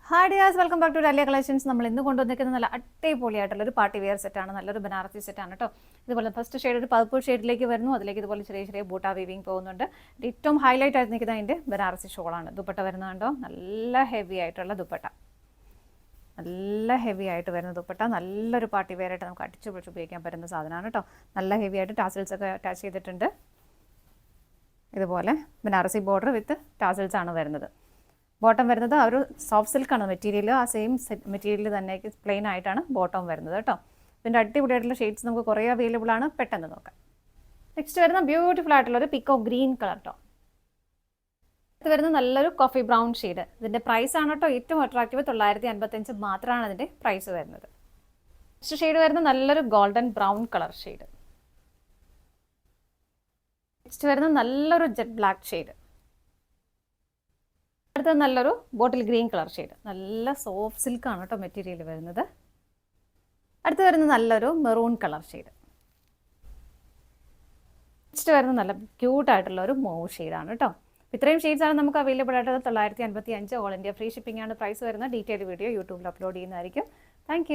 Hi dears, welcome back to Dahlia collections. നമ്മൾ ഇന്ന് കൊണ്ടുവന്നിരിക്കുന്നത് നല്ല അടിപൊളിയായിട്ടുള്ള ഒരു പാർട്ടി വെയർ സെറ്റാണ്. നല്ലൊരു ബനാറസി സെറ്റാണ് കേട്ടോ. ഇതുപോലെ ഫസ്റ്റ് ഷെയ്ഡ് ഒരു പർപ്പിൾ ഷെയ്ഡിലേക്ക് വരുന്നു. അതിലേക്ക് ഇതുപോലെ ചെറിയ ചെറിയ ബൂട്ടാ വീവിങ് പോകുന്നുണ്ട്. ഏറ്റവും ഹൈലൈറ്റ് ആയിട്ട് നിൽക്കുന്നത് അതിൻ്റെ ബനാറസി ഷോളാണ്. ദുപ്പട്ട വരുന്നത് കണ്ടോ, നല്ല ഹെവി ആയിട്ടുള്ള ദുപ്പട്ട, നല്ല ഹെവി ആയിട്ട് വരുന്ന ദുപ്പട്ട. നല്ലൊരു പാർട്ടി വെയർ ആയിട്ട് നമുക്ക് അടിച്ചു പൊളിച്ച് ഉപയോഗിക്കാൻ പറ്റുന്ന സാധനമാണ് കേട്ടോ. നല്ല ഹെവി ആയിട്ട് ടാസിൽസ് ഒക്കെ അറ്റാച്ച് ചെയ്തിട്ടുണ്ട്. ഇതുപോലെ ബനാറസി ബോർഡർ വിത്ത് ടാസിൽസ് ആണ് വരുന്നത്. ബോട്ടം വരുന്നത് ആ ഒരു സോഫ്റ്റ് സിൽക്കാണ് മെറ്റീരിയൽ. ആ സെയിം മെറ്റീരിയൽ തന്നെ പ്ലെയിൻ ആയിട്ടാണ് ബോട്ടം വരുന്നത് കേട്ടോ. ഇതിൻ്റെ അടിപൊളിയായിട്ടുള്ള ഷെയ്ഡ്സ് നമുക്ക് കുറേ അവൈലബിൾ ആണ്. പെട്ടെന്ന് നോക്കാം. നെക്സ്റ്റ് വരുന്ന ബ്യൂട്ടിഫുൾ ആയിട്ടുള്ള ഒരു പിക്കോ ഗ്രീൻ കളർ കേട്ടോ. ഇത് വരുന്നത് നല്ലൊരു കോഫി ബ്രൗൺ ഷെയ്ഡ്. ഇതിൻ്റെ പ്രൈസ് ആണ് കേട്ടോ ഏറ്റവും അട്രാക്റ്റീവ്. 955 മാത്രമാണ് അതിൻ്റെ പ്രൈസ് വരുന്നത്. നെക്സ്റ്റ് ഷെയ്ഡ് വരുന്നത് നല്ലൊരു golden brown colour shade. Next വരുന്നത് നല്ലൊരു ജെറ്റ് ബ്ലാക്ക് ഷെയ്ഡ്. അടുത്തത് നല്ലൊരു ബോട്ടിൽ ഗ്രീൻ കളർ ഷെയ്ഡ്. നല്ല സോഫ്റ്റ് സിൽക്കാണ് കേട്ടോ മെറ്റീരിയൽ വരുന്നത്. അടുത്ത് വരുന്നത് നല്ലൊരു മെറൂൺ കളർ ഷെയ്ഡ്. നെക്സ്റ്റ് വരുന്നത് നല്ല ക്യൂട്ടായിട്ടുള്ള ഒരു മൂവ് ഷെയ്ഡാണ് കേട്ടോ. ഇത്രയും ഷെയ്ഡ്സാണ് നമുക്ക് അവൈലബിൾ ആയിട്ട്. 955 ഓൾ ഇന്ത്യ ഫ്രീ ഷിപ്പിംഗ് ആണ് പ്രൈസ് വരുന്നത്. ഡീറ്റെയിൽ വീഡിയോ യൂട്യൂബിൽ അപ്ലോഡ് ചെയ്യുന്നതായിരിക്കും. താങ്ക്